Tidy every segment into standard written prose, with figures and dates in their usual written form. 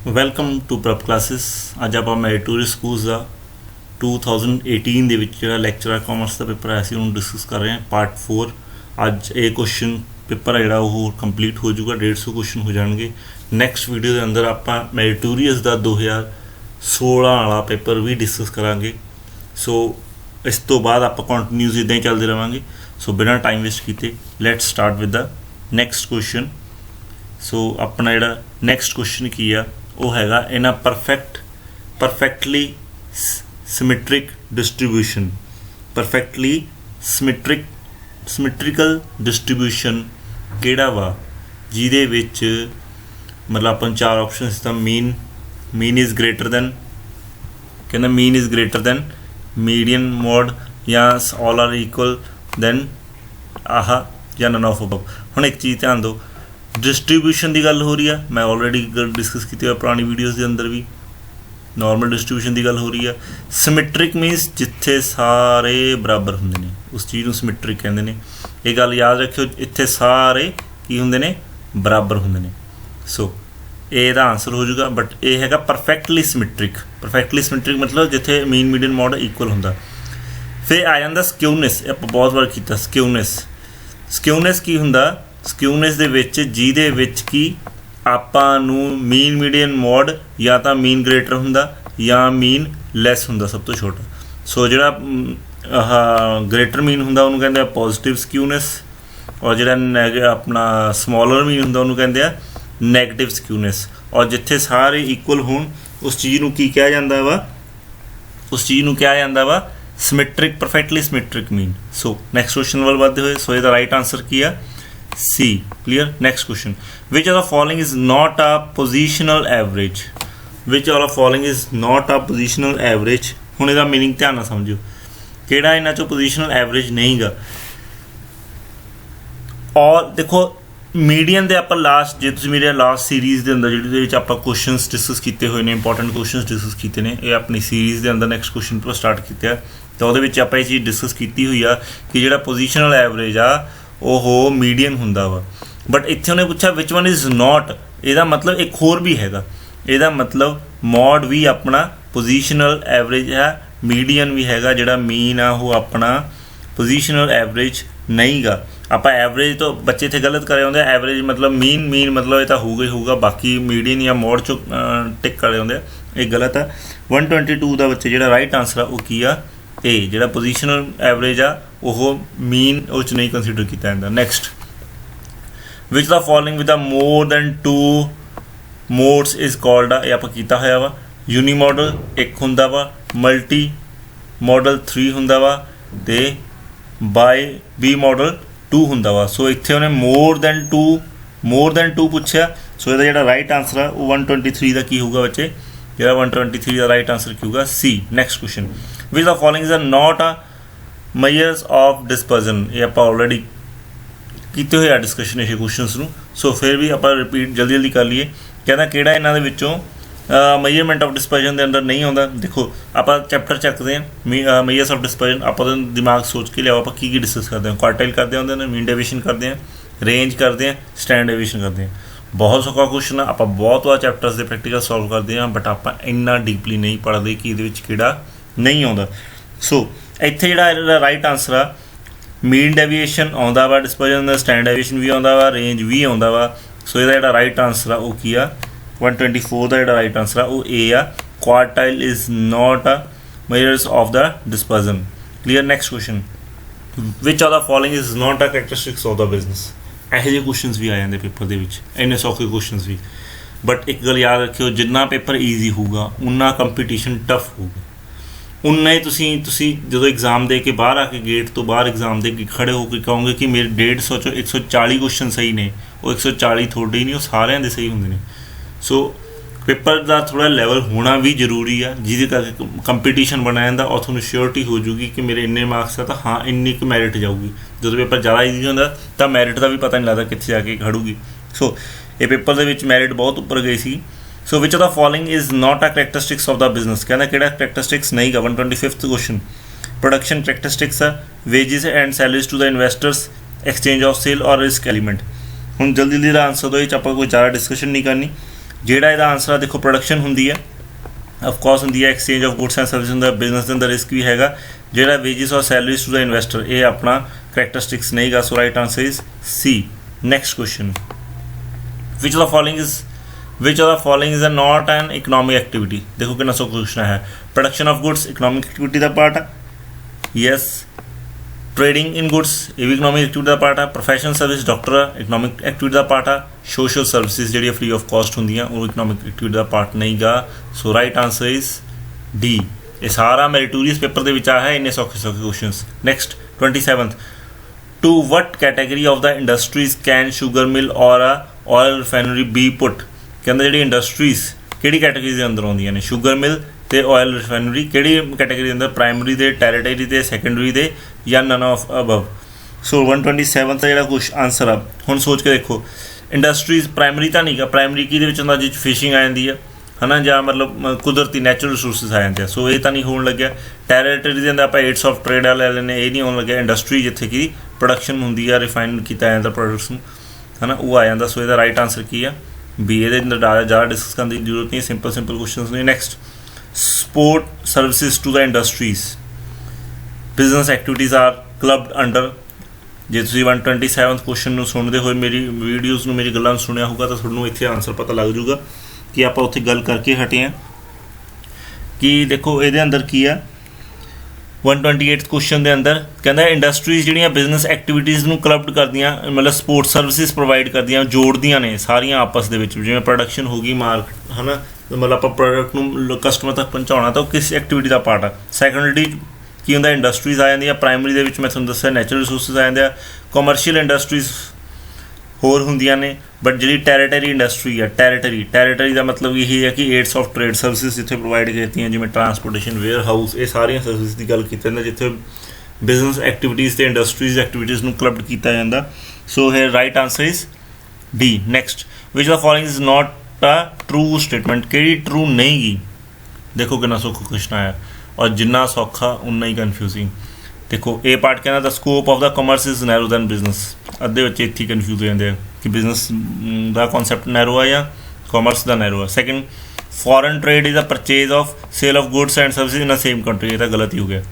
Welcome to prep classes. ਅੱਜ ਆਪਾਂ meritorious schools ਦਾ 2018 ਦੇ ਵਿੱਚ ਜਿਹੜਾ ਲੈਕਚਰ ਆ ਕਾਮਰਸ ਦਾ ਪੇਪਰ ਆਇਆ ਸੀ ਉਹਨੂੰ ਡਿਸਕਸ ਕਰ ਰਹੇ ਹਾਂ ਪਾਰਟ 4। ਅੱਜ ਇਹ ਕੁਐਸਚਨ ਪੇਪਰ ਆ ਜਿਹੜਾ ਉਹ ਕੰਪਲੀਟ ਹੋ ਜਾਊਗਾ, 150 ਕੁਐਸਚਨ ਹੋ ਜਾਣਗੇ। ਨੈਕਸਟ ਵੀਡੀਓ ਦੇ ਅੰਦਰ ਆਪਾਂ ਮੈਰੀਟੋਰੀਅਸ ਦਾ 2016 ਵਾਲਾ ਪੇਪਰ ਵੀ ਡਿਸਕਸ ਕਰਾਂਗੇ। ਸੋ ਇਸ ਤੋਂ ਬਾਅਦ ਆਪਾਂ ਕੰਟੀਨਿਊਸ ਇੱਦਾਂ ਹੀ ਚੱਲਦੇ ਰਹਾਂਗੇ। ਸੋ ਬਿਨਾਂ ਟਾਈਮ ਵੇਸਟ ਕੀਤੇ let's start with the next question. So ਆਪਣਾ ਜਿਹੜਾ ਨੈਕਸਟ ਕੁਐਸਚਨ ਕੀ ਆ ਉਹ ਹੈਗਾ ਇਨ ਅ perfectly symmetric distribution, perfectly symmetrical distribution ਕਿਹੜਾ ਵਾ ਜਿਹਦੇ ਵਿੱਚ ਮਤਲਬ ਆਪਾਂ ਨੂੰ ਚਾਰ ਆਪਸ਼ਨਸ ਤਾਂ mean is greater than, ਕਹਿੰਦਾ mean is greater than median mode ਜਾਂ all are equal then ਆਹ ਜਾਂ none of above। ਹੁਣ ਇੱਕ ਚੀਜ਼ ਧਿਆਨ ਦਿਓ, डिस्ट्रीब्यूशन की गल हो रही है, मैं ऑलरेडी डिस्कस की पुरानी वीडियोज़ के अंदर भी नॉर्मल डिस्ट्रीब्यूशन की गल हो रही है। सिमेट्रिक मीनस जिथे सारे बराबर होंगे ने उस चीज़ को सिमेट्रिक कहते हैं। ये गल याद रखियो, इत्थे सारे की होंगे ने बराबर होंगे ने। सो ਇਹਦਾ आंसर हो जाएगा, बट ये हैगा परफेक्टली सिमेट्रिक मतलब जिथे मीन मीडियन मॉड इक्वल होंदा। फिर आ जाता स्क्यूनेस, आप बहुत बार किया स्क्यूनेस की होंदा। स्क्यूनेस ਦੇ ਵਿੱਚ ਜਿਹਦੇ ਵਿੱਚ ਕਿ ਆਪਾਂ ਨੂੰ ਮੀਨ ਮੀਡੀਅਨ ਮੋਡ ਜਾਂ ਤਾਂ ਮੀਨ ਗ੍ਰੇਟਰ ਹੁੰਦਾ ਜਾਂ ਮੀਨ ਲੈਸ ਹੁੰਦਾ ਸਭ ਤੋਂ ਛੋਟਾ। ਸੋ ਜਿਹੜਾ ਆਹ ਗ੍ਰੇਟਰ ਮੀਨ ਹੁੰਦਾ ਉਹਨੂੰ ਕਹਿੰਦੇ ਆ ਪੋਜ਼ਿਟਿਵ ਸਕਿਊਨੈਸ, ਔਰ ਜਿਹੜਾ ਆਪਣਾ ਸਮੋਲਰ ਮੀਨ ਹੁੰਦਾ ਉਹਨੂੰ ਕਹਿੰਦੇ ਆ ਨੈਗੇਟਿਵ ਸਕਿਊਨੈਸ। ਔਰ ਜਿੱਥੇ ਸਾਰੇ ਇਕੁਅਲ ਹੋਣ ਉਸ ਚੀਜ਼ ਨੂੰ ਕੀ ਕਿਹਾ ਜਾਂਦਾ ਵਾ ਸਿਮੈਟ੍ਰਿਕ, ਪਰਫੈਕਟਲੀ ਸਿਮੈਟ੍ਰਿਕ ਮੀਨ। ਸੋ ਨੈਕਸਟ ਕੁਐਸਚਨ ਵੱਲ ਵਧਦੇ ਹੋਏ, ਸੋ ਇਹਦਾ ਰਾਈਟ ਆਂਸਰ ਕੀ ਆ? C. Clear? Next question. Which of the following is not a positional average? Which of the following is not a positional average? ਹੁਣ ਇਹਦਾ ਮੀਨਿੰਗ ਧਿਆਨ ਨਾਲ ਸਮਝਿਓ, ਕਿਹੜਾ ਇਹਨਾਂ ਚੋਂ ਪੋਜੀਸ਼ਨਲ ਐਵਰੇਜ ਨਹੀਂ ਗਾ। ਔਰ ਦੇਖੋ ਮੀਡੀਅਨ ਦੇ ਆਪਾਂ ਲਾਸਟ, ਜੇ ਤੁਸੀਂ ਮੇਰੇ ਲਾਸਟ ਸੀਰੀਜ਼ ਦੇ ਅੰਦਰ ਜਿਹਦੇ ਵਿੱਚ ਆਪਾਂ ਕੁਐਸਚਨਸ ਡਿਸਕਸ ਕੀਤੇ ਹੋਏ ਨੇ, ਇੰਪੋਰਟੈਂਟ ਕੁਐਸਚਨਸ ਡਿਸਕਸ ਕੀਤੇ ਨੇ, ਇਹ ਆਪਣੀ ਸੀਰੀਜ਼ ਦੇ ਅੰਦਰ ਨੈਕਸਟ ਕੁਐਸਚਨ ਤੋਂ ਸਟਾਰਟ ਕੀਤਾ ਤਾਂ ਉਹਦੇ ਵਿੱਚ ਆਪਾਂ ਇਹ ਚੀਜ਼ ਡਿਸਕਸ ਕੀਤੀ ਹੋਈ ਆ ਕਿ ਜਿਹੜਾ ਪੋਜੀਸ਼ਨਲ ਐਵਰੇਜ ਆ ਉਹ ਮੀਡੀਅਨ ਹੁੰਦਾ ਵਾ। ਬਟ ਇੱਥੇ ਉਹਨੇ ਪੁੱਛਿਆ ਵਿਚ ਵਨ ਇਜ਼ ਨੋਟ, ਇਹਦਾ ਮਤਲਬ ਇੱਕ ਹੋਰ ਵੀ ਹੈਗਾ, ਇਹਦਾ ਮਤਲਬ ਮੋਡ ਵੀ ਆਪਣਾ ਪੋਜੀਸ਼ਨਲ ਐਵਰੇਜ ਹੈ, ਮੀਡੀਅਨ ਵੀ ਹੈਗਾ। ਜਿਹੜਾ ਮੀਨ ਆ ਉਹ ਆਪਣਾ ਪੋਜੀਸ਼ਨਲ ਐਵਰੇਜ ਨਹੀਂ ਗਾ। ਆਪਾਂ ਐਵਰੇਜ ਤੋਂ ਬੱਚੇ ਇੱਥੇ ਗਲਤ ਕਰੇ ਹੁੰਦੇ, ਐਵਰੇਜ ਮਤਲਬ ਮੀਨ ਮਤਲਬ ਇਹ ਤਾਂ ਹੋਊਗਾ ਹੀ ਹੋਊਗਾ, ਬਾਕੀ ਮੀਡੀਅਨ ਜਾਂ ਮੋਡ 'ਚੋਂ ਟਿਕ ਕਰੇ ਹੁੰਦੇ, ਇਹ ਗਲਤ ਆ। 122 ਦਾ ਬੱਚੇ ਜਿਹੜਾ ਰਾਈਟ ਆਂਸਰ ਆ ਉਹ ਕੀ ਆ? ਇਹ ਜਿਹੜਾ ਪੋਜੀਸ਼ਨਲ ਐਵਰੇਜ ਆ ਉਹ ਮੀਨ ਉਹ 'ਚ ਨਹੀਂ ਕੰਸੀਡਰ ਕੀਤਾ ਜਾਂਦਾ। ਨੈਕਸਟ, ਵਿਚ ਦਾ following with more than 2 modes is called ਆ, ਇਹ ਆਪਾਂ ਕੀਤਾ ਹੋਇਆ ਵਾ। ਯੂਨੀ ਮਾਡਲ 1 ਹੁੰਦਾ ਵਾ, ਮਲਟੀ ਮਾਡਲ 3 ਹੁੰਦਾ ਵਾ ਅਤੇ ਬੀ ਮਾਡਲ 2 ਹੁੰਦਾ ਵਾ। ਸੋ ਇੱਥੇ ਉਹਨੇ ਮੋਰ ਦੈਨ 2 ਪੁੱਛਿਆ। ਸੋ ਇਹਦਾ ਜਿਹੜਾ ਰਾਈਟ ਆਂਸਰ ਆ ਉਹ 123 ਦਾ ਕੀ ਹੋਊਗਾ ਬੱਚੇ? ਜਿਹੜਾ 123 ਦਾ ਰਾਈਟ ਆਂਸਰ ਕੀ ਹੋਊਗਾ? C. Next question, which the following is not a measures of dispersion, ਇਹ ਆਪਾਂ ਆਲਰੇਡੀ ਕੀਤੇ ਹੋਏ ਆ ਡਿਸਕਸ਼ਨ ਇਹ ਕੁਐਸਚਨਸ ਨੂੰ। ਸੋ ਫਿਰ ਵੀ ਆਪਾਂ ਰਿਪੀਟ ਜਲਦੀ ਕਰ ਲਈਏ। ਕਹਿੰਦਾ ਕਿਹੜਾ ਇਹਨਾਂ ਦੇ ਵਿੱਚੋਂ ਮੇਜਰਮੈਂਟ ਆਫ ਡਿਸਪਰਜਨ ਦੇ ਅੰਦਰ ਨਹੀਂ ਆਉਂਦਾ। ਦੇਖੋ ਆਪਾਂ ਚੈਪਟਰ ਚੱਕਦੇ ਹਾਂ ਮੇਜਰਸ ਆਫ ਡਿਸਪਰਜਨ, ਆਪਾਂ ਤਾਂ ਦਿਮਾਗ ਸੋਚ ਕੇ ਲਿਆਓ ਆਪਾਂ ਕੀ ਡਿਸਕਸ ਕਰਦੇ ਹਾਂ। ਕੁਆਰਟਾਈਲ ਕਰਦੇ ਹੁੰਦੇ ਨੇ, ਮੀਨ ਡੇਵੀਏਸ਼ਨ ਕਰਦੇ ਹਾਂ, ਰੇਂਜ ਕਰਦੇ ਹਾਂ, ਸਟੈਂਡਰਡ ਡੇਵੀਏਸ਼ਨ ਕਰਦੇ ਹਾਂ। ਬਹੁਤ ਸੌਖਾ ਕੁਐਸਚਨ ਆ, ਆਪਾਂ ਬਹੁਤ ਵਾਰ ਚੈਪਟਰਸ ਦੇ ਪ੍ਰੈਕਟੀਕਲ ਸੋਲਵ ਕਰਦੇ ਹਾਂ, ਬਟ ਆਪਾਂ ਇੰਨਾ ਡੀਪਲੀ ਨਹੀਂ ਪੜ੍ਹਦੇ ਕਿ ਇਹਦੇ ਵਿੱਚ ਕਿਹੜਾ ਨਹੀਂ ਆਉਂਦਾ। ਸੋ ਇੱਥੇ ਜਿਹੜਾ ਇਹਦਾ ਰਾਈਟ ਆਂਸਰ ਆ ਮੀਨ ਡੈਵੀਏਸ਼ਨ ਆਉਂਦਾ ਵਾ, ਡਿਸਪਰਜਨ ਦਾ ਸਟੈਂਡਰਡ ਡੈਵੀਏਸ਼ਨ ਵੀ ਆਉਂਦਾ ਵਾ, ਰੇਂਜ ਵੀ ਆਉਂਦਾ ਵਾ। ਸੋ ਇਹਦਾ ਜਿਹੜਾ ਰਾਈਟ ਆਂਸਰ ਆ ਉਹ ਕੀ ਆ? 124 ਦਾ ਜਿਹੜਾ ਰਾਈਟ ਆਂਸਰ ਆ ਉਹ ਏ ਆ, quartile is not a measures of the dispersion. Clear? Next question, which of the following is not a characteristics of the business. ਇਹੋ ਜਿਹੇ ਕੁਐਸਚਨਸ ਵੀ ਆ ਜਾਂਦੇ ਪੇਪਰ ਦੇ ਵਿੱਚ, ਇੰਨੇ ਸੌਖੇ ਕੁਐਸਚਨਸ ਵੀ। ਬਟ ਇੱਕ ਗੱਲ ਯਾਦ ਰੱਖਿਓ, ਜਿੰਨਾ ਪੇਪਰ ਈਜ਼ੀ ਹੋਊਗਾ ਉਨਾ ਕੰਪੀਟੀਸ਼ਨ ਟਫ ਹੋਊਗਾ। ਉਨਾ ਹੀ ਤੁਸੀਂ ਜਦੋਂ ਐਗਜ਼ਾਮ ਦੇ ਕੇ ਬਾਹਰ ਆ ਕੇ ਗੇਟ ਤੋਂ ਬਾਹਰ ਐਗਜ਼ਾਮ ਦੇ ਕੇ ਖੜ੍ਹੇ ਹੋ ਕੇ ਕਹੋਗੇ ਕਿ ਮੇਰੇ 150 ਚੋਂ 140 ਕੁਐਸਚਨ ਸਹੀ ਨੇ, ਉਹ 140 ਤੁਹਾਡੇ ਹੀ ਨਹੀਂ, ਉਹ ਸਾਰਿਆਂ ਦੇ ਸਹੀ ਹੁੰਦੇ ਨੇ। ਸੋ ਪੇਪਰ ਦਾ ਥੋੜ੍ਹਾ ਲੈਵਲ ਹੋਣਾ ਵੀ ਜ਼ਰੂਰੀ ਆ, ਜਿਹਦੇ ਕਰਕੇ ਕੰਪੀਟੀਸ਼ਨ ਬਣਾਇਆ ਜਾਂਦਾ ਔਰ ਤੁਹਾਨੂੰ ਸ਼ਿਓਰਟੀ ਹੋ ਜੂਗੀ ਕਿ ਮੇਰੇ ਇੰਨੇ ਮਾਰਕਸ ਆ ਤਾਂ ਹਾਂ ਇੰਨੀ ਕੁ ਮੈਰਿਟ ਜਾਊਗੀ। ਜਦੋਂ ਪੇਪਰ ਜ਼ਿਆਦਾ ਈਜ਼ੀ ਹੁੰਦਾ ਤਾਂ ਮੈਰਿਟ ਦਾ ਵੀ ਪਤਾ ਨਹੀਂ ਲੱਗਦਾ ਕਿੱਥੇ ਜਾ ਕੇ ਖੜੂਗੀ। ਸੋ ਇਹ ਪੇਪਰ ਦੇ ਵਿੱਚ ਮੈਰਿਟ ਬਹੁਤ ਉੱਪਰ ਗਈ ਸੀ। So which of the following is not a characteristics of the business, ਕਹਿੰਦਾ ਕਿਹੜਾ ਕਰੈਕਟਰਿਸਟਿਕਸ ਨਹੀਂ ਗਾ। 125th ਕੁਐਸਚਨ, ਪ੍ਰੋਡਕਸ਼ਨ ਕਰੈਕਟਰਿਸਟਿਕਸ ਆ, wages and salaries to the investors, exchange of sale or risk element. ਹੁਣ ਜਲਦੀ ਦਾ ਆਂਸਰ ਦੋ, ਇਹ 'ਚ ਆਪਾਂ ਕੋਈ ਜ਼ਿਆਦਾ ਡਿਸਕਸ਼ਨ ਨਹੀਂ ਕਰਨੀ। ਜਿਹੜਾ ਇਹਦਾ ਆਂਸਰ ਆ ਦੇਖੋ ਪ੍ਰੋਡਕਸ਼ਨ ਹੁੰਦੀ ਹੈ, ऑफकोर्स ਹੁੰਦੀ ਹੈ, exchange of goods and service ਹੁੰਦਾ, बिजनेस ਦੇ ਅੰਦਰ ਰਿਸਕ ਵੀ ਹੈਗਾ, ਜਿਹੜਾ वेजिस और सैलरीज टू द इन्वेस्टर ਇਹ ਆਪਣਾ करैक्टरिस्टिक्स नहीं गा। So right answer is C. Next question, which of the following is not an economic activity. देखो कितना सौ क्वेश्चन है। Production of goods economic activity का पार्ट है, यस। ट्रेडिंग इन गुड्स ये भी इकनॉमिक एक्टिविटी का पार्ट है। Professional service doctor economic activity का पार्ट है। सोशल सर्विसेज जी फ्री ऑफ कॉस्ट होंगी वो इकनॉमिक एक्टिविटी का पार्ट नहीं गा। So right answer is D. ये सारा मेरिटोरियस पेपर के विच है, इन्ने सौखे question. Next 27th, to what category of the industries can sugar mill or a oil refinery be put. कहते जी इंडस्ट्रीज कि कैटेगरी के अंदर आउंदियां ने, शुगर मिल ਤੇ ऑयल रिफाइनरी ਕਿਹੜੀ कैटेगरी के अंदर, प्राइमरी ਦੇ, टैरेटरी ਤੇ, सैकेंडरी ਦੇ ਜਾਂ नन ऑफ अबव। सो 127 ਦਾ ਜਿਹੜਾ ਕੁछ आंसर आ ਹੁਣ सोच के देखो। इंडस्ट्रीज प्राइमरी ਤਾਂ नहीं गा, प्राइमरी की जिस फिशिंग आ जाती है ना, ਜਾਂ मतलब कुदरती नैचुरल रिसोर्सिस आ जाते हैं। सो ये तो नहीं होने लग्या। टैरेटरी के अंदर आप एड्स ऑफ ट्रेड ले लेने, ये नहीं होने लग्या। इंडस्ट्री जिथे कि प्रोडक्शन होंगी है, रिफाइन किया जाता प्रोडक्ट्स है ना, वो आ जाता। सो इसका राइट आंसर की है बी। ये ज़्यादा डिस्कस करने की जरूरत नहीं, सिंपल क्वेश्चन ने। Next, sport services to the industries, business activities are clubbed under। जे तुसीं 127th क्वेश्चन ਨੂੰ ਸੁਣਦੇ ਹੋਏ ਮੇਰੀ ਵੀਡੀਓਜ਼ ਨੂੰ, ਮੇਰੀ ਗੱਲਾਂ ਨੂੰ ਸੁਣਿਆ ਹੋਊਗਾ ਤਾਂ ਤੁਹਾਨੂੰ ਇੱਥੇ ਆਨਸਰ ਪਤਾ ਲੱਗ ਜਾਊਗਾ ਕਿ ਆਪਾਂ ਉੱਥੇ ਗੱਲ ਕਰਕੇ ਹਟੇ ਹਾਂ ਕਿ ਦੇਖੋ ਇਹਦੇ ਅੰਦਰ ਕੀ ਆ। 128th क्वेश्चन ਦੇ ਅੰਦਰ ਕਹਿੰਦਾ ਇੰਡਸਟਰੀਜ਼ ਜਿਹੜੀਆਂ ਬਿਜ਼ਨਸ ਐਕਟੀਵਿਟੀਜ਼ ਨੂੰ ਕਲੱਬਡ ਕਰਦੀਆਂ, ਮਤਲਬ ਸਪੋਰਟ ਸਰਵਿਸਿਜ਼ ਪ੍ਰੋਵਾਈਡ ਕਰਦੀਆਂ, ਜੋੜਦੀਆਂ ਨੇ ਸਾਰੀਆਂ ਆਪਸ ਦੇ ਵਿੱਚ। ਜਿਵੇਂ ਪ੍ਰੋਡਕਸ਼ਨ ਹੋ ਗਈ, ਮਾਰਕੀਟ ਹੈ ਨਾ, मतलब आप प्रोडक्ट ਨੂੰ कस्टमर तक पहुँचाना, तो किस एक्टिविटी का पार्ट है। सैकेंडरी की होंगे इंडस्ट्रीज आ जाती है। प्राइमरी के मैं तुहानूं दस्सिया नैचुरल रिसोर्सिस आ जाते हैं। कमर्शियल इंडस्ट्रीज होर होंदियां ने, बट जी टैरेटरी इंडस्ट्री है, टैरेटरी का मतलब यही है कि एड्स ऑफ ट्रेड सर्विसिज जिथे प्रोवाइड करती हैं, जिवें ट्रांसपोर्टेशन, वेयर हाउस, ये सारिया सर्विस की गल की जिथे बिजनेस एक्टिविटीज़ तो इंडस्ट्रीज एक्टिविटीज़ में क्लब्ड किया जाता। सो है right answer is D. Next, which the following is not true statement. कि ट्रू नहीं गी। देखो कितना सौखा क्वेश्चन आया, और जिन्ना सौखा उन्ना ही कन्फ्यूजिंग। देखो ए पार्ट कहना the scope of the commerce is narrow than business. अद्धे बच्चे इत्थे कन्फ्यूज हो जाते हैं कि बिजनेस का कॉन्सैप्ट नैरो है या कॉमर्स का नैरो है। Second, foreign trade is the purchase of sale of goods and services in the same country. ये तो गलत ही हो गया।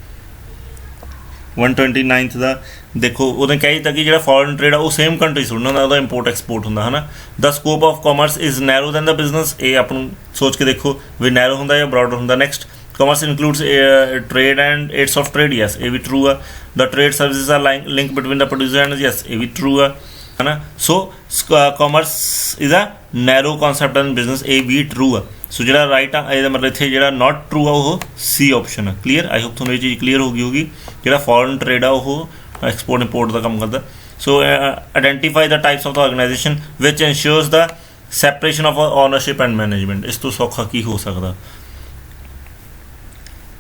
129th का देखो उन्हें कह दिता कि जो फॉरन ट्रेड है वो सेम कंट्री सुनना उसका इंपोर्ट एक्सपोर्ट होंगे है ना। The scope of commerce is narrow than the business. ये आप सोच के देखो भी नैरो होंगे या ब्रॉडर होंगे। Next, commerce includes trade and aids of trade, yes ये भी ट्रू है। The trade services are link between the producer and, yes ये भी ट्रू है ना। So commerce is a narrow concept and business, ये भी ट्रू है। सो जो राइट है मतलब इतने जो नॉट ट्रू है वो सी ऑप्शन है। क्लीयर, आई होप थोड़ी ये चीज़ क्लीयर होगी जो फॉरन ट्रेड है वो एक्सपोर्ट इंपोर्ट का काम करता। So identify the types of the organisation which ensures the separation of ownership and management. इस तो सौखा की हो सकता।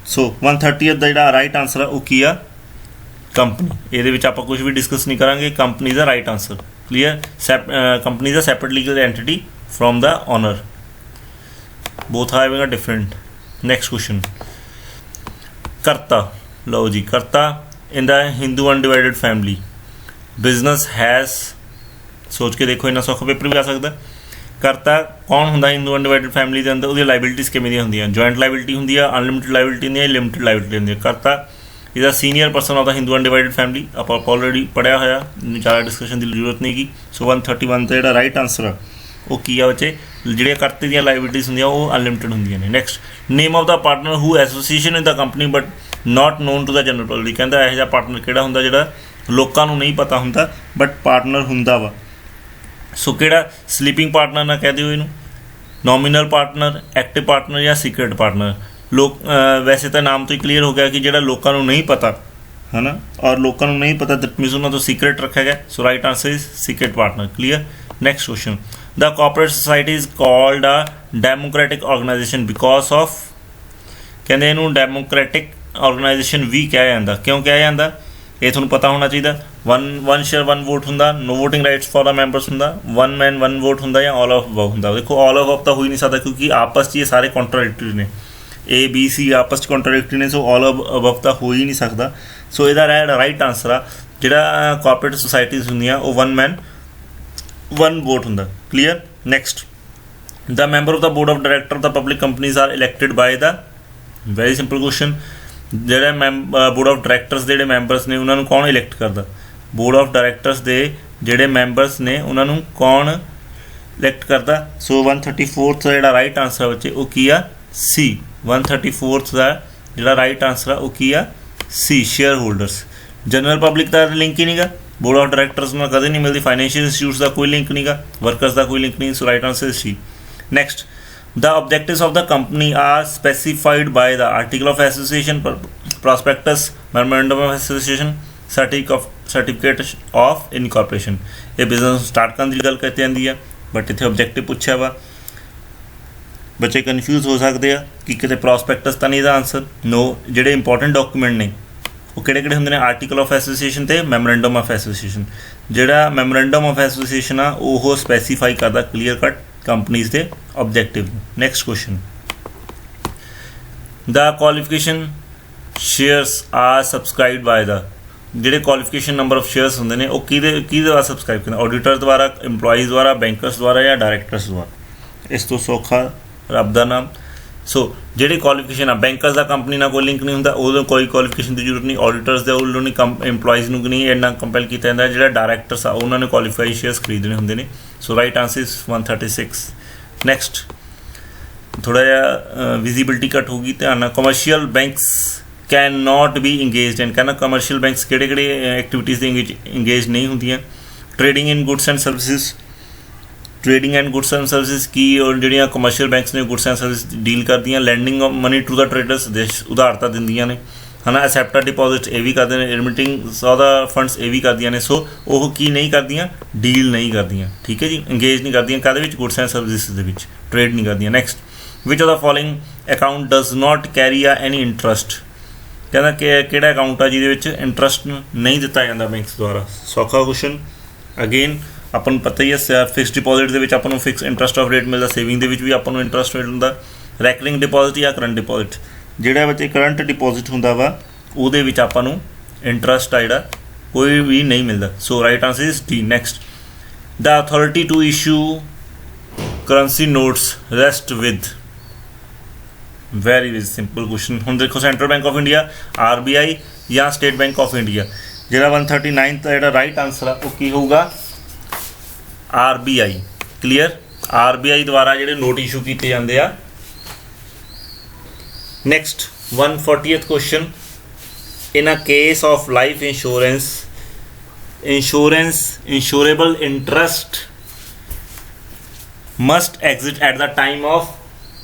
सो 130th का जो राइट आंसर है वो की है कंपनी। ये आप कुछ भी डिस्कस नहीं करेंगे, company is the right answer. Clear, company is a separate legal entity from the owner, both are having a different. Next question, karta. लो जी, karta in the Hindu undivided family business has. सोच के देखो, इन्ना सौखा पेपर भी आ सकता। करता कौन होंगे हिंदू अनडिवाइडेड फैमिली के अंदर, वो लाइबिलिटीज़ किमें दी होंगी, जॉइंट लाइबिलिटी होंगी, अनलिमिटेड लाइबिलिटी होंगी, लिमिटेड लाइबिलिटी होंगी। करता is a senior person of the Hindu undivided family. आप ऑलरेडी पढ़िया होया, ज़्यादा डिस्कशन की जरूरत नहीं की। सो 131 का जो राइट आंसर है वो की है बच्चे, जो करते दी लाइबिलिटीज़ होंगी वो अनलिमिटेड होंगी ने। Next, name of the partner who association in the company but not known to the general public. कहता यह जिहा पार्टनर किहड़ा हुंदा जिहड़ा लोकां नूं नहीं पता हुंदा बट पार्टनर हुंदा वा। सो किहड़ा स्लीपिंग पार्टनर ना कह दिओ इहनूं, नॉमिनल पार्टनर, एक्टिव पार्टनर या सीक्रेट पार्टनर। लोग वैसे तो नाम तो ही क्लीयर हो गया कि जिहड़ा लोकां नूं नहीं पता है ना, और लोकां नूं नहीं पता दैट मीन्स उन्हां तो सीक्रेट रखा गया। So right answer is secret partner. Clear. Next question, the corporate society is called a democratic organisation because of. कहते इनू डेमोक्रेटिक ऑर्गेनाइजेशन भी कहा जाता। क्यों कहा जाता ये थोड़ा पता होना चाहिए। वन शेयर वन वोट होंगे, no voting rights for the members होंगे, वन मैन वन वोट होंगे या ऑल ऑफ अबव होंगे। देखो ऑल ऑफ अबव तो हो ही नहीं सकता क्योंकि आपस च ये सारे कॉन्ट्राडिक्टरी ने, ए बी सी आपस कॉन्ट्राडिक्टरी ने। सो ऑल ऑफ अबव तो हो ही नहीं सकता। सो इसका राइट आंसर आ जो कॉर्पोरेट सोसाइटीज़ होंगे वो वन मैन वन वोट होंगे। Clear. Next, the member of the board of director the public companies are elected by the very simple question ਜਿਹੜੇ बोर्ड ऑफ डायरैक्टर्स ਦੇ ਜਿਹੜੇ ਮੈਂਬਰਸ ਨੇ ਉਹਨਾਂ ਨੂੰ ਕੌਣ ਇਲੈਕਟ ਕਰਦਾ बोर्ड ऑफ डायरैक्टर्स ਦੇ ਜਿਹੜੇ ਮੈਂਬਰਸ ਨੇ ਉਹਨਾਂ ਨੂੰ ਕੌਣ ਇਲੈਕਟ ਕਰਦਾ ਸੋ 134th ਦਾ ਜਿਹੜਾ ਰਾਈਟ ਆਨਸਰ ਬੱਚੇ ਉਹ ਕੀ ਆ ਸੀ 134th ਦਾ ਜਿਹੜਾ ਰਾਈਟ ਆਨਸਰ ਆ ਉਹ ਕੀ ਆ ਸੀ ਸ਼ੇਅਰ ਹੋਲਡਰਸ जनरल पब्लिक का लिंक ही नहीं गा बोर्ड ऑफ डायरैक्टर्स में कदे नहीं मिलती फाइनेंशियल इंस्टीट्यूट्स का कोई लिंक नहीं गा वर्कर्स का कोई लिंक नहीं so right answer is C next the objectives of the company are specified by the article of association prospectus memorandum of association certificate of incorporation ये बिजनेस स्टार्ट करने की गल कहती आती है बट इतने ऑब्जेक्टिव पूछा वा बच्चे कन्फ्यूज हो सकते हैं कि कितने प्रॉस्पेक्टस तो नहीं इसका आंसर नो जोड़े इंपॉर्टेंट डॉक्यूमेंट ने वो किहड़े-किहड़े हुंदे ने आर्टिकल ऑफ एसोसिएशन ते मैमोरेंडम ऑफ एसोसिएशन जिहड़ा मैमोरेंडम ऑफ एसोसिएशन आ वो स्पैसीफाई करदा क्लीयर कट कंपनीज दे objective next question the qualification shares are subscribed by the जिहड़े क्वालिफिकेशन नंबर ऑफ शेयर्स हुंदे ने वो किहदे द्वारा सबसक्राइब करदे ऑडिटर द्वारा इंप्लॉइज द्वारा बैंकर्स द्वारा या डायरैक्टर्स द्वारा इस तो सौखा रब दा नाम सो जिहड़ी क्वालिफिकेशन आ बैंकर्स का कंपनी ना कोई लिंक नहीं हुंदा उदों कोई क्वालिफिकेशन की जरूरत नहीं ऑडिटर्स दे उल्लों नहीं इंप्लॉइज नूं नहीं इन्ना कंपेल किया जाता जिहड़ा डायरैक्टर्स आ उन्होंने क्वालिफाइड शेयर्स खरीदने हुंदे ने so right answer is 136 next थोड़ा जिहा विजिबिलिटी घट होगी ध्यान commercial banks can not be engage in कहना कमर्शियल बैंक्स किहड़े एक्टिविटीज़ इंगेज नहीं होंदियां trading in goods and services trading and goods and services की और जिहड़ियां कमर्शियल बैंक्स ने गुड्स एंड सर्विस डील करदियां lending of money to the traders उधारता दिंदियां ने है ना एक्सेप्टर डिपॉजिट ये भी करते हैं रिमिटिंग सौदा फंड्स ये भी करदियां ने सो वो की नहीं करदियां डील नहीं करदियां ठीक है जी इंगेज नहीं करदियां कहदे विच गुड्स एंड सर्विसिज दे विच ट्रेड नहीं करदियां next which of the following account does not carry a any interest कहना किहड़ा अकाउंट आ जिहदे विच इंटरस्ट नहीं दिता जाता बैंक्स द्वारा सौखा क्वेश्चन अगेन अपन पता ही है फिक्स डिपॉजिट के विच आपां फिक्स इंटरस्ट ऑफ रेट मिलता सेविंग के भी आपां इंटरस्ट रेट होंदा रैकरिंग डिपॉजिट या करंट डिपॉजिट जिहड़ा बच्चे करंट डिपॉजिट होंदा वा उहदे विच आपां इंटरस्ट आ जिहड़ा कोई भी नहीं मिलता so right answer is D next the authority to issue currency notes rest with very simple question हुण देखो central bank of India RBI या स्टेट बैंक ऑफ इंडिया जिहड़ा 139 का जिहड़ा राइट आंसर आ वो की होगा RBI क्लीयर RBI द्वारा जिहड़े नोट इशू किए जाते हैं next 140th question in a case of life insurable interest must exit eight the time of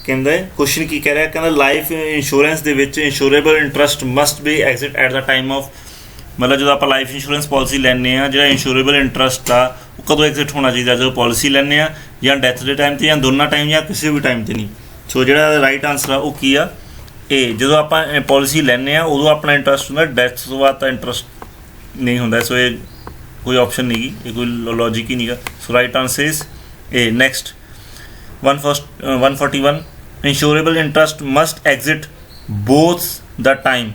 कहते क्वेश्चन की कह रहा है कहना life insurance they which insurable interest must be exit eight the time of मतलब जो आप लाइफ इंश्योरेंस पॉलिसी लैने जो इंश्योरेबल इंटरस्ट आ कदों एग्जिट होना चाहिए जो पॉलिसी लैने या डैथ के टाइम से या दोनों टाइम या किसी भी टाइम से नहीं सो जो राइट आंसर आ वो की आ ए जो आप पॉलिसी लैने उदों अपना इंटरस्ट होंगे डैथ तो बाद इंटरस्ट नहीं होंगे सो ये कोई ऑप्शन नहीं ये कोई लॉजिक ही नहीं है so right answer is A next 141 insurable interest must exist both the time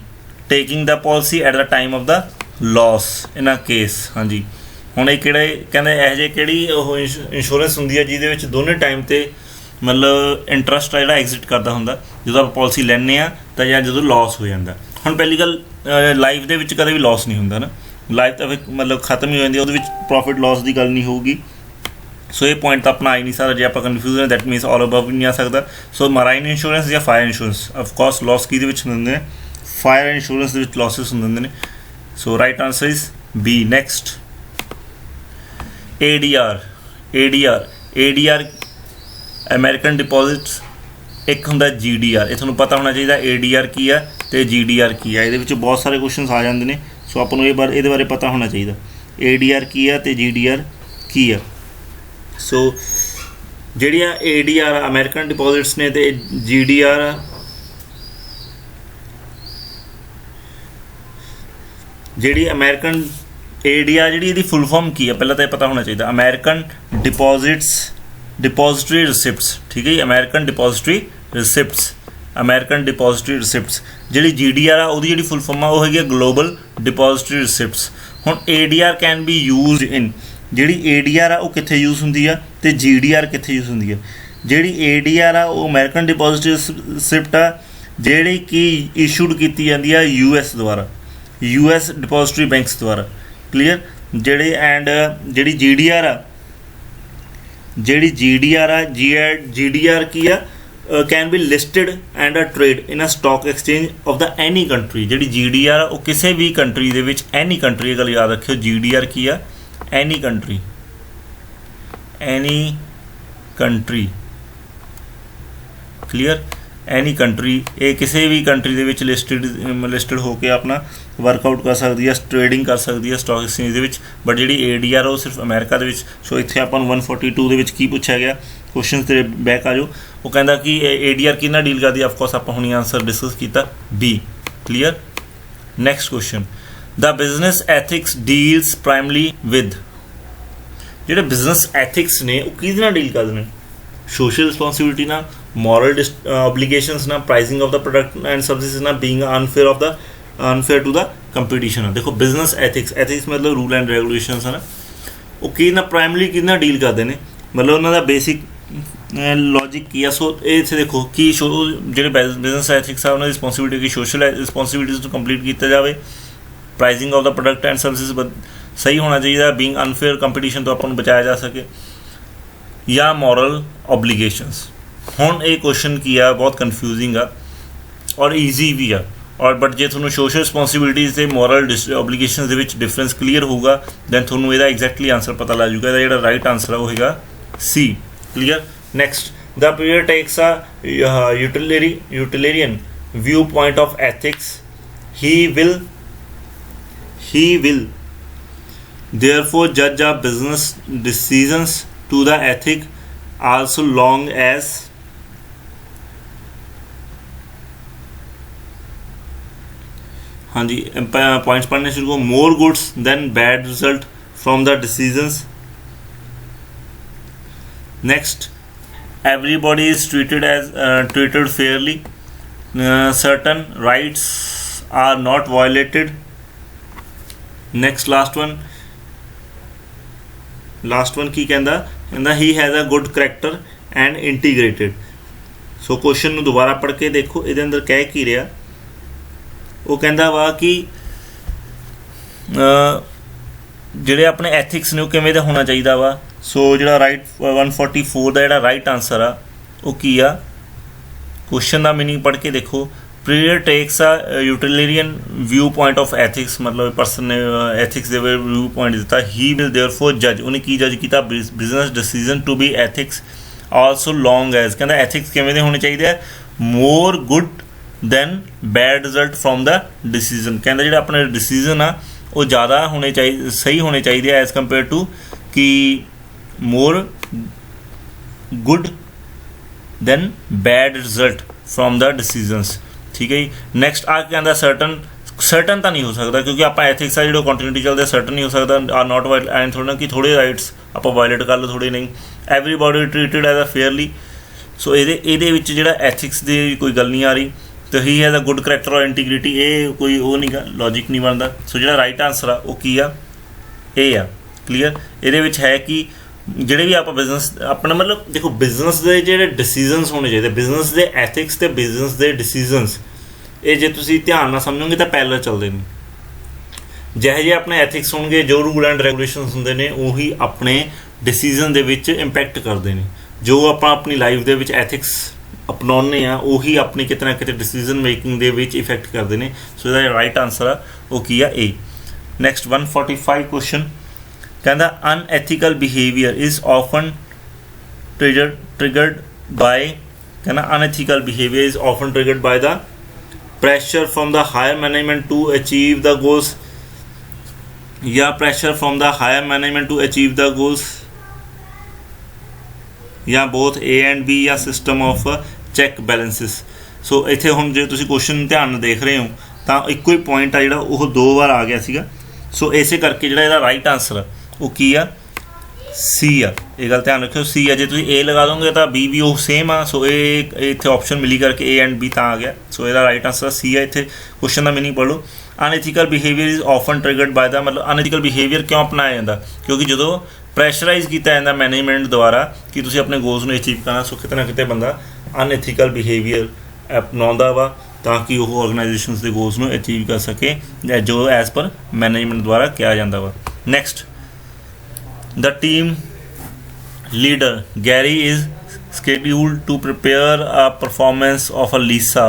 taking the policy at the time of the loss in a case हाँ जी हुण ये किहड़े कहंदे इहो जी किहड़ी इंश्योरेंस हुंदी है जिहदे विच दोनों टाइम ते मतलब इंटरस्ट आ जिहड़ा एग्जिट करदा हुंदा जदों आप पॉलिसी लैंदे आ तां जां जदों लॉस हो जांदा हुण पहली गल लाइफ दे विच कदे भी लॉस नहीं हुंदा ना लाइफ तां मतलब खत्म ही हो जांदी उहदे विच प्रॉफिट लॉस की गल नहीं होगी सो ये पॉइंट तो अपना आई नहीं सकता जो आप कन्फ्यूज है दैट मीनस ऑल अबव नहीं आ सकता सो मराइन इंश्योरेंस या फायर इंश्योरेंस ऑफकोर्स लॉस की होंगे फायर इंश्योरेंस लॉसिस होंगे ने so right answer is B next ADR American deposits एक होंगे GDR ये थोड़ा पता होना चाहिए ADR की है तो GDR की है ये बहुत सारे क्वेश्चन आ जाते हैं सो आपको ये बारे पता होना चाहिए ADR की है तो GDR की है सो ਜਿਹੜੀਆਂ ADR अमेरिकन डिपॉजिट्स ने तो GDR ਜਿਹੜੀ अमेरिकन ADR ਜਿਹੜੀ ਇਹਦੀ फुल फॉर्म की है पहले तो पता होना चाहिए अमेरिकन डिपॉजिटरी रिसिप्ट्स ठीक है अमेरिकन डिपॉजिटरी रिसिप्ट्स ਜਿਹੜੀ GDR ਆ ਉਹਦੀ ਜਿਹੜੀ फुल फॉर्म आ वो है ग्लोबल डिपॉजिटरी रिसिप्ट्स ਹੁਣ ADR can be use in ਜਿਹੜੀ ADR आ वो कित्थे यूज होंदी है तो GDR कित्थे यूज होंदी है ਜਿਹੜੀ ADR ਆ ਉਹ ਅਮਰੀਕਨ ਡਿਪੋਜ਼ਿਟਰੀ ਰਿਸਿਪਟ ਆ ਜਿਹੜੀ कि ਇਸ਼ੂਡ ਕੀਤੀ ਜਾਂਦੀ ਆ US ਦੁਆਰਾ, US ਡਿਪੋਜ਼ਿਟਰੀ ਬੈਂਕਸ ਦੁਆਰਾ। ਕਲੀਅਰ। ਜਿਹੜੇ ਐਂਡ ਜਿਹੜੀ GDR ਆ, ਜਿਹੜੀ GDR ਆ, GDR ਕੀ ਆ, can be listed and a trade in a stock exchange of the any country. जी GDR वो किसी भी कंट्री दे विच, एनी कंट्री गल याद रखियो, GDR की आ any country, any country. Clear. Any country ये किसी भी कंट्री दे विच लिस्टड होकर अपना वर्कआउट कर सकती है, ट्रेडिंग कर सकती है स्टॉक एक्सचेंज दे विच। बट जी ADR वो सिर्फ अमेरिका दे विच। सो इत्थे आपां 142 दे विच की पूछा गया, क्वेश्चन तेरे बैक आ जाओ। वो कहता कि ADR कितना डील करती है, ऑफकोर्स आप हुणी आंसर डिस्कस किया B। Clear. Next question, the business ethics deals primarily with. जो बिजनेस एथिक्स ने वो किहदे नाल डील करदे ने, सोशल रिस्पोंसिबिलिटी ना, मॉरल ऑब्लीगेशंस ना, pricing of the product and services ना, being unfair to the competition. देखो बिजनेस एथिक्स मतलब रूल एंड रेगुलेशंस है ना, वो कि प्राइमरी कि डील करते हैं, मतलब उन्होंने बेसिक लॉजिक की है। सो इतने देखो कि जो बिजनेस एथिक्स है उन्होंने रिस्पोंसिबिलिटी की सोशल रिस्पोंसिबिलिटीज कंप्लीट किया जाए, pricing of the product and services सही होना चाहिए, बीइंग अनफेयर कंपीटिशन तो अपन बचाया जा सके, या मॉरल ऑब्लीगेशंस। हुण ये क्वेश्चन की है बहुत कन्फ्यूजिंग आ और ईजी भी आ, और बट जे थोड़ा सोशल रिस्पोंसिबिलिटीज से मॉरल ऑब्लीगेशंस के विच डिफरेंस क्लीयर होगा दैन थोड़ा यदा एग्जैक्टली आंसर पता लग जाएगा। जो राइट आंसर है वो है C। Clear. Next, the period takes a utilitarian view point of ethics. He will therefore judge a business decisions to the ethic also long as हाँ जी पॉइंट्स पढ़ने शुरू को, more goods than bad result from the decisions. Next, everybody is treated fairly, certain rights are not violated। Next last one की कहता ही has a good character and integrated. So question दोबारा पढ़ के देखो, ये अंदर कह की रहा, वो कहता वा कि जिहड़े अपने एथिक्स ने किवें दा होना चाहिए वा। सो जो राइट 144 का जो राइट आंसर आ वो की आ, क्वेश्चन का मीनिंग पढ़ के देखो, period takes a utilitarian view point of ethics, मतलब पर्सन ने एथिक्स के व्यू पॉइंट दिता। ही विल देयरफॉर जज, उन्हें की जज किया business decision to be ethics also long as, कहता एथिक्स किवें दे होने चाहिए, more good than bad result from the decision. कहता जो अपने डिसीजन आ वो ज़्यादा होने चाहिए, सही होने चाहिए एज कंपेयर टू कि more good than bad result from the decisions. ठीक है जी। नैक्सट आ कहता सर्टन तो नहीं हो सकता, क्योंकि आप एथिक्स है जो कंटिन्यूटी चलते सर्टन नहीं हो सकता, आर नॉट वाइट एंड थोड़ा कि थोड़े राइट्स आप वायलेट कर लो, थोड़े नहीं। Everybody treated as a fairly. So ये जो एथिक्स की कोई गल नहीं आ रही। तो ही हैज़ अ गुड करैक्टर और इंटीग्रिटी, ये कोई वो नहीं लॉजिक नहीं बनता। सो जो राइट आंसर आ वो की आ, ए आ। क्लीयर। ये है कि ਜਿਹੜੇ भी आप बिजनेस अपना मतलब देखो बिजनेस के जो डिसीजनस होने चाहिए, बिजनेस के एथिक्स तो बिजनेस के डिसीजनस ये जो तुम ध्यान ना समझोगे तो पैरल चलते हैं। ਜਿਹੇ अपने एथिक्स होंगे, जो रूल एंड रेगूलेशन होंगे ने उही अपने डिसीजन दे विच इंपैक्ट करते हैं। जो आप अपनी लाइफ दे विच एथिक्स अपनाने आ उही अपनी कितना कितने डिसीजन मेकिंग दे विच इफेक्ट करते हैं। सो इसका राइट आंसर आ वो की आ ए। नैक्सट 145 क्वेश्चन कहता unethical behaviour is often triggered by, कहना unethical behaviour is often triggered by the pressure from the higher management to achieve the goals, या pressure from the higher management to achieve the goals, या both A and B, या system of check balances. So इत्थे हुण जे तुसीं question ध्यान देख रहे हो तो एको ही पॉइंट आ जिहड़ा वो 2 बार आ गया सीगा। सो इसे करके जिहड़ा इहदा राइट आंसर वो की आ, सी आ। ये गल ध्यान रखियो, सी आ। जे तुसीं ए लगा दोगे तो बी भी वो सेम आ। सो ये इत्थे ऑप्शन मिली करके ए एंड बी तां आ गया। सो इसका राइट आंसर सी आ। इत्थे क्वेश्चन का मीनिंग पढ़ लो, unethical behaviour is often triggered by the, मतलब अनएथिकल बिहेवियर क्यों अपनाया जाता, क्योंकि जो ਪ੍ਰੈਸ਼ਰਾਈਜ਼ ਕੀਤਾ ਜਾਂਦਾ ਮੈਨੇਜਮੈਂਟ ਦੁਆਰਾ ਕਿ ਤੁਸੀਂ ਆਪਣੇ ਗੋਲਸ ਨੂੰ ਅਚੀਵ ਕਰਨਾ। ਸੋ ਕਿਤੇ ਨਾ ਕਿਤੇ ਬੰਦਾ ਅਨਐਥੀਕਲ ਬਿਹੇਵੀਅਰ ਅਪਣਾਉਂਦਾ ਵਾ ਤਾਂ ਕਿ ਉਹ ਆਰਗੇਨਾਈਜੇਸ਼ਨਸ ਦੇ ਗੋਲਸ ਨੂੰ ਅਚੀਵ ਕਰ ਸਕੇ ਜੋ ਐਜ਼ ਪਰ ਮੈਨੇਜਮੈਂਟ ਦੁਆਰਾ ਕਿਹਾ ਜਾਂਦਾ ਵਾ। Next, the team leader Gary is scheduled to prepare a performance of a Lisa।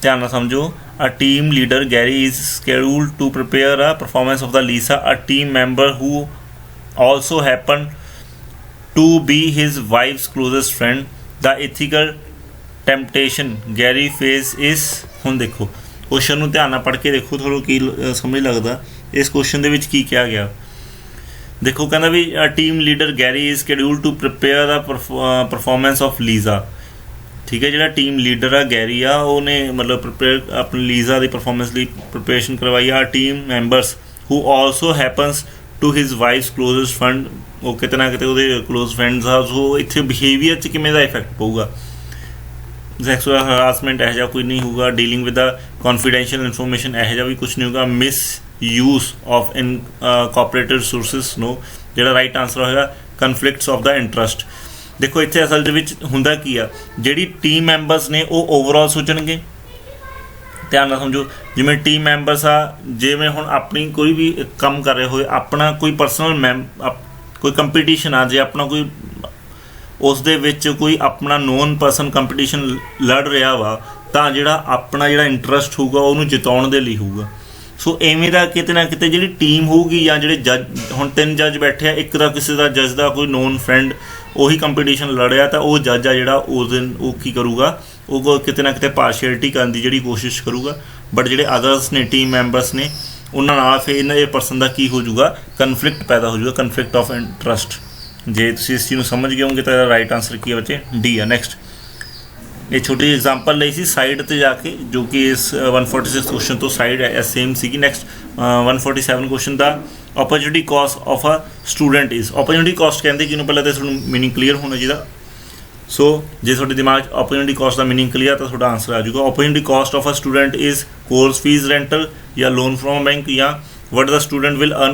ध्यान ਨਾਲ ਸਮਝੋ। A team leader Gary is scheduled to prepare a performance of the Lisa, a team member who also happened to be his wife's closest friend। The ethical temptation Gary face is, ਹੁਣ ਦੇਖੋ question ਨੂੰ ਧਿਆਨ ਨਾਲ ਪੜ੍ਹ ਕੇ ਦੇਖੋ ਤੁਹਾਨੂੰ ਕੀ ਸਮਝ ਲੱਗਦਾ ਇਸ ਕੁਐਸਚਨ ਦੇ ਵਿੱਚ ਕੀ ਕਿਹਾ ਗਿਆ। ਦੇਖੋ ਕਹਿੰਦਾ ਵੀ team leader Gary is schedule to prepare the performance of Lisa. ਠੀਕ ਹੈ, ਜਿਹੜਾ ਟੀਮ ਲੀਡਰ ਆ ਗੈਰੀ ਆ ਉਹਨੇ ਮਤਲਬ ਪ੍ਰਿਪੇਅਰ ਆਪਣੀ ਲੀਜ਼ਾ ਦੀ ਪਰਫੋਰਮੈਂਸ ਲਈ ਪ੍ਰਿਪਰੇਸ਼ਨ ਕਰਵਾਈ ਆ। Team members who also happens to his wife's closest friend, ਉਹ ਕਿਤੇ ਨਾ ਕਿਤੇ ਉਹਦੇ ਕਲੋਜ਼ ਫਰੈਂਡਸ ਆ। ਸੋ ਇੱਥੇ ਬਿਹੇਵੀਅਰ 'ਚ ਕਿਵੇਂ ਦਾ ਇਫੈਕਟ ਪਊਗਾ। ਸੈਕਸੁਅਲ ਹਰਾਸਮੈਂਟ ਇਹੋ ਜਿਹਾ ਕੋਈ ਨਹੀਂ ਹੋਊਗਾ। Dealing with the confidential information ਇਹੋ ਜਿਹਾ ਵੀ ਕੁਛ ਨਹੀਂ ਹੋਊਗਾ। Misuse of in cooperative resources no, ਜਿਹੜਾ ਰਾਈਟ ਆਨਸਰ ਹੋਏਗਾ ਕਨਫਲਿਕਟਸ ਆਫ ਦਾ ਇੰਟਰਸਟ। ਦੇਖੋ ਇੱਥੇ ਅਸਲ ਦੇ ਵਿੱਚ ਹੁੰਦਾ ਕੀ ਆ, ਜਿਹੜੀ ਟੀਮ ਮੈਂਬਰਸ ਨੇ ਉਹ ਓਵਰਆਲ ਸੋਚਣਗੇ। ਧਿਆਨ ਨਾਲ ਸਮਝੋ, ਜਿਵੇਂ ਟੀਮ ਮੈਂਬਰਸ ਆ, ਜਿਵੇਂ ਹੁਣ ਆਪਣੀ ਕੋਈ ਵੀ ਕੰਮ ਕਰ ਰਹੇ ਹੋਏ, ਆਪਣਾ ਕੋਈ ਪਰਸਨਲ ਕੋਈ ਕੰਪੀਟੀਸ਼ਨ ਆ, ਜੇ ਆਪਣਾ ਕੋਈ ਉਸ ਦੇ ਵਿੱਚ ਕੋਈ ਆਪਣਾ ਨੋਨ ਪਰਸਨ ਕੰਪੀਟੀਸ਼ਨ ਲੜ ਰਿਹਾ ਵਾ ਤਾਂ ਜਿਹੜਾ ਆਪਣਾ ਜਿਹੜਾ ਇੰਟਰਸਟ ਹੋਊਗਾ ਉਹਨੂੰ ਜਿਤਾਉਣ ਦੇ ਲਈ ਹੋਊਗਾ। ਸੋ ਇਵੇਂ ਦਾ ਕਿਤੇ ਨਾ ਕਿਤੇ ਜਿਹੜੀ ਟੀਮ ਹੋਊਗੀ ਜਾਂ ਜਿਹੜੇ ਜੱਜ, ਹੁਣ 3 ਜੱਜ ਬੈਠੇ ਆ, ਇੱਕ ਦਾ ਕਿਸੇ ਦਾ ਜੱਜ ਦਾ ਕੋਈ ਨੋਨ ਫਰੈਂਡ ਉਹੀ ਕੰਪੀਟੀਸ਼ਨ ਲੜਿਆ ਤਾਂ ਉਹ ਜੱਜ ਆ ਜਿਹੜਾ ਉਸ ਦਿਨ ਉਹ ਕੀ ਕਰੂਗਾ, ਉਹ ਕਿਤੇ ਨਾ ਕਿਤੇ ਪਾਰਸ਼ੀਅਲਿਟੀ ਕਰਨ ਦੀ ਜਿਹੜੀ ਕੋਸ਼ਿਸ਼ ਕਰੂਗਾ। ਬਟ ਜਿਹੜੇ ਅਦਰਸ ਨੇ, ਟੀਮ ਮੈਂਬਰਸ ਨੇ, ਉਹਨਾਂ ਨਾਲ ਫਿਰ ਇਹਨਾਂ ਇਹ ਪਰਸਨ ਦਾ ਕੀ ਹੋ ਜਾਊਗਾ, ਕਨਫਲਿਕਟ ਪੈਦਾ ਹੋ ਜਾਊਗਾ, ਕਨਫਲਿਕਟ ਆਫ ਇੰਟਰਸਟ। ਜੇ ਤੁਸੀਂ ਇਸ ਚੀਜ਼ ਨੂੰ ਸਮਝ ਗਏ ਹੋਗੇ ਤਾਂ ਇਹਦਾ ਰਾਈਟ ਆਨਸਰ ਕੀ ਹੈ ਬੱਚੇ, ਡੀ ਆ। ਨੈਕਸਟ, ਇਹ ਛੋਟੀ ਜਿਹੀ ਐਗਜ਼ਾਮਪਲ ਲਈ ਸੀ ਸਾਈਡ 'ਤੇ ਜਾ ਕੇ, ਜੋ ਕਿ ਇਸ 146 ਕੁਐਸਚਨ ਤੋਂ ਸਾਈਡ ਸੇਮ ਸੀਗੀ। ਨੈਕਸਟ 147 ਕੁਐਸਚਨ ਦਾ opportunity cost of a student is. Opportunity cost ਕਹਿੰਦੇ ਕਿਹਨੂੰ, ਪਹਿਲਾਂ ਤਾਂ ਤੁਹਾਨੂੰ ਮੀਨਿੰਗ ਕਲੀਅਰ ਹੋਣਾ ਚਾਹੀਦਾ। ਸੋ ਜੇ ਤੁਹਾਡੇ ਦਿਮਾਗ 'ਚ ਓਪਰਚੁਨਿਟੀ ਕਾਸਟ ਦਾ ਮੀਨਿੰਗ ਕਲੀਅਰ ਤਾਂ ਤੁਹਾਡਾ ਆਨਸਰ ਆ ਜਾਊਗਾ। Opportunity cost of a student is course fees, rental ਜਾਂ ਲੋਨ ਫਰੋਮ ਬੈਂਕ, ਜਾਂ what the student will earn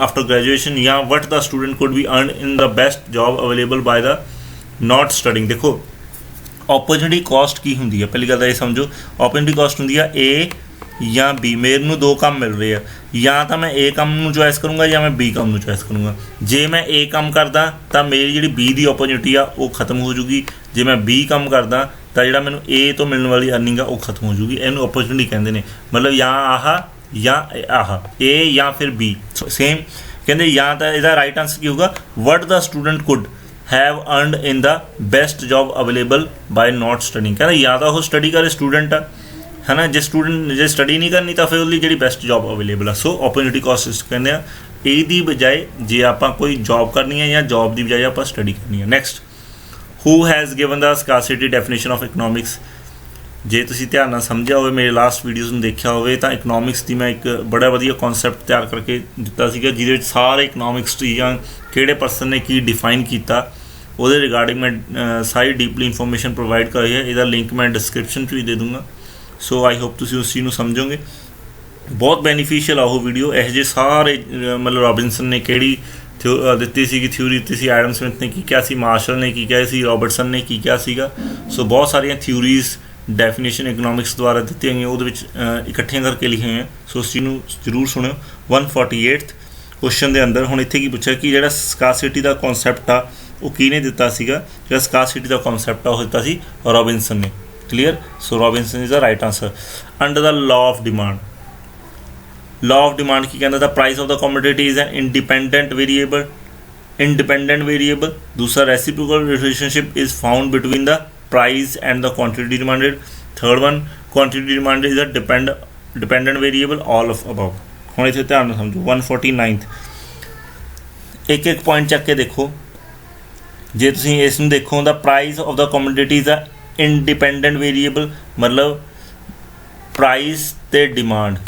after graduation, या what the student could be earned in the best job available by the not studying। देखो opportunity caste ਕੀ ਹੁੰਦੀ ਹੈ, ਪਹਿਲੀ ਗੱਲ ਤਾਂ ਇਹ ਸਮਝੋ। ਓਪਰਚੁਨਿਟੀ ਕਾਸਟ ਹੁੰਦੀ ਆ A ਜਾਂ B। ਮੈਨੂੰ 2 ਕੰਮ ਮਿਲ ਰਹੇ ਆ, ਜਾਂ ਤਾਂ ਮੈਂ A ਕੰਮ ਨੂੰ ਚੋਇਸ ਕਰੂੰਗਾ ਜਾਂ ਮੈਂ B ਕੰਮ ਨੂੰ ਚੋਇਸ ਕਰੂੰਗਾ। ਜੇ ਮੈਂ A ਕੰਮ ਕਰਦਾ ਤਾਂ ਮੇਰੀ ਜਿਹੜੀ B ਦੀ ਓਪਰਚੁਨਿਟੀ ਆ ਉਹ ਖਤਮ ਹੋ ਜੂਗੀ। ਜੇ ਮੈਂ B ਕੰਮ ਕਰਦਾ ਤਾਂ ਜਿਹੜਾ ਮੈਨੂੰ A ਤੋਂ ਮਿਲਣ ਵਾਲੀ ਅਰਨਿੰਗ ਆ ਉਹ ਖਤਮ ਹੋ ਜੂਗੀ। ਇਹਨੂੰ ਓਪਰਚੁਨਿਟੀ ਕਹਿੰਦੇ ਨੇ। ਮਤਲਬ ਜਾਂ ਆਹ ਜਾਂ ਆਹ, A ਜਾਂ ਫਿਰ B ਸੇਮ ਕਹਿੰਦੇ। ਜਾਂ ਤਾਂ ਇਹਦਾ ਰਾਈਟ ਆਨਸਰ ਕੀ ਹੋਊਗਾ, what the student could have earned in the best job available by not studying. ਕਹਿੰਦਾ ਜਾਂ ਤਾਂ ਉਹ ਸਟੱਡੀ ਕਰੇ ਸਟੂਡੈਂਟ ਆ, ਹੈ ਨਾ। ਜੇ ਸਟੂਡੈਂਟ ਜੇ ਸਟੱਡੀ ਨਹੀਂ ਕਰਨੀ ਤਾਂ ਫਿਰ ਉਹਦੀ ਜਿਹੜੀ ਬੈਸਟ ਜੋਬ ਅਵੇਲੇਬਲ ਆ। ਸੋ ਓਪਰਚੁਨਿਟੀ ਕਾਸਟ ਕਹਿੰਦੇ ਆ A ਦੀ ਬਜਾਏ ਜੇ ਆਪਾਂ ਕੋਈ ਜੋਬ ਕਰਨੀ ਹੈ ਜਾਂ ਜੋਬ ਦੀ ਬਜਾਏ ਆਪਾਂ ਸਟੱਡੀ ਕਰਨੀ ਹੈ। Next, who has given the scarcity definition of economics. ਜੇ ਤੁਸੀਂ ਧਿਆਨ ਨਾਲ ਸਮਝਿਆ ਹੋਵੇ, ਮੇਰੇ ਲਾਸਟ ਵੀਡੀਓਜ਼ ਨੂੰ ਦੇਖਿਆ ਹੋਵੇ, ਤਾਂ ਇਕਨੋਮਿਕਸ ਦੀ ਮੈਂ ਇੱਕ ਬੜਾ ਵਧੀਆ ਕਨਸੈਪਟ ਤਿਆਰ ਕਰਕੇ ਦਿੱਤਾ ਸੀਗਾ, ਜਿਹਦੇ ਵਿੱਚ ਸਾਰੇ ਇਕਨੋਮਿਕਸ ਜਾਂ ਕਿਹੜੇ ਪਰਸਨ ਨੇ ਕੀ ਡਿਫਾਈਨ ਕੀਤਾ ਉਹਦੇ ਰਿਗਾਰਡਿੰਗ ਮੈਂ ਸਾਰੀ ਡੀਪਲੀ ਇਨਫੋਰਮੇਸ਼ਨ ਪ੍ਰੋਵਾਈਡ ਕਰੀ ਹੈ। ਇਹਦਾ ਲਿੰਕ ਮੈਂ ਡਿਸਕ੍ਰਿਪਸ਼ਨ 'ਚ ਵੀ ਦੇ ਦੂੰਗਾ। ਸੋ ਆਈ ਹੋਪ ਤੁਸੀਂ ਉਸ ਚੀਜ਼ ਨੂੰ ਸਮਝੋਗੇ। ਬਹੁਤ ਬੈਨੀਫੀਸ਼ੀਅਲ ਆ ਉਹ ਵੀਡੀਓ। ਇਹੋ ਜਿਹੇ ਸਾਰੇ ਮਤਲਬ ਰੋਬਿਨਸਨ ਨੇ ਕਿਹੜੀ ਦਿੱਤੀ ਸੀਗੀ ਥਿਊਰੀ ਦਿੱਤੀ ਸੀ, ਐਡਮ ਸਮਿਥ ਨੇ ਕੀ ਕਿਹਾ ਸੀ, ਮਾਰਸ਼ਲ ਨੇ ਕੀ ਕਿਹਾ ਸੀ, ਰੋਬਰਟਸਨ ਨੇ ਕੀ ਕਿਹਾ ਸੀਗਾ। ਸੋ ਬਹੁਤ ਸਾਰੀਆਂ ਥਿਊਰੀਜ਼ ਡੈਫੀਨੇਸ਼ਨ ਇਕਨੋਮਿਕਸ ਦੁਆਰਾ ਦਿੱਤੀਆਂ ਗਈਆਂ, ਉਹਦੇ ਵਿੱਚ ਇਕੱਠੀਆਂ ਕਰਕੇ ਲਿਖੀਆਂ ਹੋਈਆਂ। ਸੋ ਉਸ ਚੀਜ਼ ਨੂੰ ਜ਼ਰੂਰ ਸੁਣਿਓ। 148th ਕੁਐਸਚਨ ਦੇ ਅੰਦਰ ਹੁਣ ਇੱਥੇ ਕੀ ਪੁੱਛਿਆ ਕਿ ਜਿਹੜਾ ਸਕਾਰਸਿਟੀ ਦਾ ਕਨਸੈਪਟ ਆ ਉਹ ਕਿਹਨੇ ਦਿੱਤਾ ਸੀਗਾ। ਜਿਹੜਾ ਸਕਾਰਸਿਟੀ ਦਾ ਕਨਸੈਪਟ ਆ ਉਹ ਦਿੱਤਾ ਸੀ ਰੋਬਿਨਸਨ ਨੇ। Clear. So Robinson is the right answer. Under the law of demand, law of demand ਕੀ ਕਹਿੰਦਾ, the price of the commodity is an independent variable. ਦੂਸਰਾ, reciprocal relationship is found between the price and the quantity demanded. Third one, quantity demanded is a dependent variable, all of above। ਹੁਣ ਇੱਥੇ ਧਿਆਨ ਨਾਲ ਸਮਝੋ। 149th ਇੱਕ ਇੱਕ point ਚੱਕ ਕੇ ਦੇਖੋ। ਜੇ ਤੁਸੀਂ ਇਸ ਨੂੰ ਦੇਖੋ, the price of the commodity is a independent variable, ਮਤਲਬ ਪ੍ਰਾਈਸ ਤੇ ਡਿਮਾਂਡ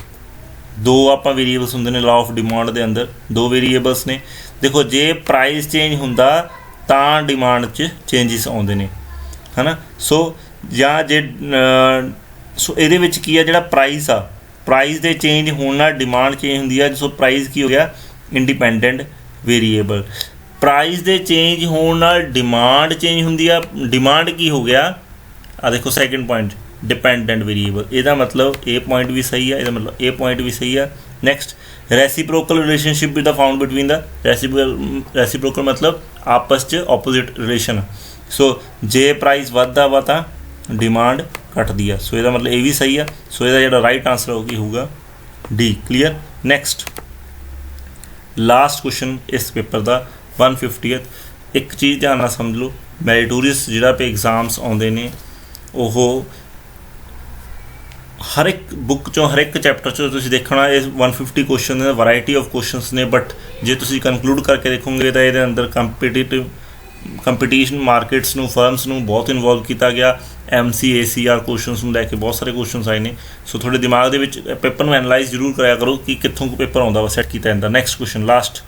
ਦੋ ਆਪਾਂ ਵੇਰੀਏਬਲਸ ਹੁੰਦੇ ਨੇ। ਲਾਅ ਆਫ ਡਿਮਾਂਡ ਦੇ ਅੰਦਰ 2 ਵੇਰੀਏਬਲਸ ਨੇ। ਦੇਖੋ ਜੇ ਪ੍ਰਾਈਸ ਚੇਂਜ ਹੁੰਦਾ ਤਾਂ ਡਿਮਾਂਡ 'ਚ ਚੇਂਜਿਸ ਆਉਂਦੇ ਨੇ, ਹੈ ਨਾ। ਸੋ ਜਾਂ ਜੇ ਸੋ ਇਹਦੇ ਵਿੱਚ ਕੀ ਆ, ਜਿਹੜਾ ਪ੍ਰਾਈਸ ਆ, ਪ੍ਰਾਈਸ ਦੇ ਚੇਂਜ ਹੋਣ ਨਾਲ ਡਿਮਾਂਡ ਚੇਂਜ ਹੁੰਦੀ ਆ। ਸੋ ਪ੍ਰਾਈਸ ਕੀ ਹੋ ਗਿਆ, ਇੰਡੀਪੈਂਡੈਂਟ वेरीएबल। प्राइस दे चेंज होने नाल डिमांड चेंज होंदी आ। डिमांड की हो गया आ देखो सैकेंड पॉइंट डिपेंडेंट वेरीएबल। ਇਹਦਾ मतलब ए पॉइंट भी सही है, ਇਹਦਾ मतलब ए पॉइंट भी सही है। नैक्सट रेसिप्रोकल रिलेशनशिप भी the found between the reciprocal मतलब आपस च ऑपोजिट रिलेशन। सो जे प्राइस वधदा वा तां डिमांड घटदी है। सो ਇਹਦਾ मतलब ये भी सही है। सो ਇਹਦਾ ਜਿਹੜਾ राइट आंसर हो की होगा D. Clear. Next last question इस पेपर का 150th। एक चीज़ ध्यान नाल समझ लो, मैरिटोरीअस जिहड़ा पे एग्जाम्स आउंदे ने ਉਹ हर एक बुक चों हर एक चैप्टर चों तुसीं देखना इस 150 क्वेश्चन ने वैरायटी ऑफ क्वेश्चनस ने। बट जे तुसीं कंकलूड करके देखोगे तो ये अंदर कंपीटीशन मार्केट्स नूं फर्म्स नूं बहुत इन्वॉल्व किया गया। MCACR क्वेश्चनस नूं लैके बहुत सारे क्वेश्चनस आए ने। सो थोड़े दिमाग दे विच पेपर नूं एनालाइज जरूर कराया करो कि कित्थों पेपर आउंदा वा सैट कीता जांदा। Next question last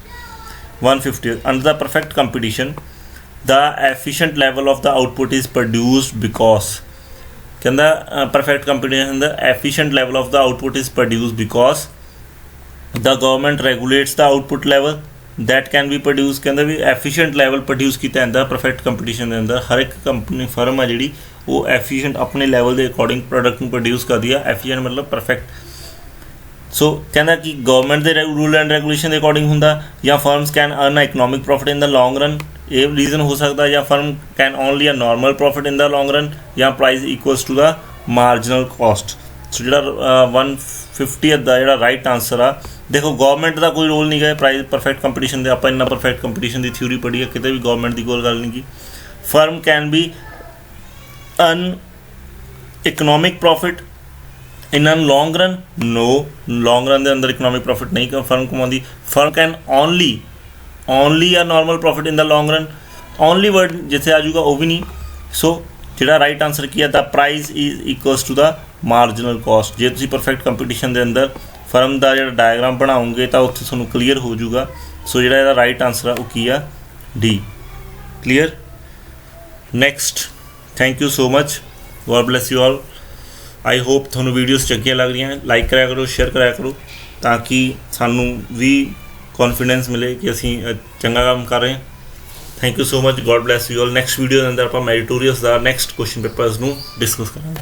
150 under the perfect competition the efficient level of the output is produced because. कहता perfect competition the efficient level of the output is produced because the government regulates the output level that can be produce. कहता भी efficient level produce किया जाता perfect competition के अंदर। हर एक company firm है जी वो एफिशिएंट अपने लैवल के अकॉर्डिंग प्रोडक्ट प्रोड्यूस करती है। एफिशिएंट मतलब परफेक्ट। सो कहता कि गवर्नमेंट के रूल एंड रेगूलेशन के अकॉर्डिंग होंदा या firms can earn economic profit in the long run. ये रीजन हो सकता है या firm can only a normal profit in the long run या price equals to the marginal cost. So जो 150th का जो राइट आंसर आ देखो गवर्नमेंट का कोई रोल नहीं है प्राइस परफेक्ट कंपीटीशन। आप इन्ना परफेक्ट कंपीटीशन की थ्योरी पढ़ी है कितने भी गवर्नमेंट की कोई गल नहीं की। Firm can be earn economic profit in a long run no. Long run के अंदर इकनॉमिक प्रॉफिट नहीं फर्म कमाती। Firm can only a normal profit in the long run. Only word जिथे आ जाऊगा वो भी नहीं। सो जो राइट आंसर किया the price is equals to the marginal cost. जे तुसीं परफेक्ट कंपीटीशन के अंदर फर्म का जो डायग्राम बनाओगे तो उत्थे तुहानूं क्लीयर हो जाऊगा। सो जो राइट आंसर है वो की आ D. Clear. Next thank you so much. God bless you all. I hope थोनों वीडियोज़ चंगियां लग रही हैं। लाइक कराया करो शेयर कराया करो ताकि सानू भी कॉन्फिडेंस मिले कि असी चंगा काम कर रहे हैं। Thank you so much. God bless you all. Next video के अंदर आप मैरिटोरीअस का नैक्सट क्वेश्चन पेपर्स नूं डिस्कस करेंगे।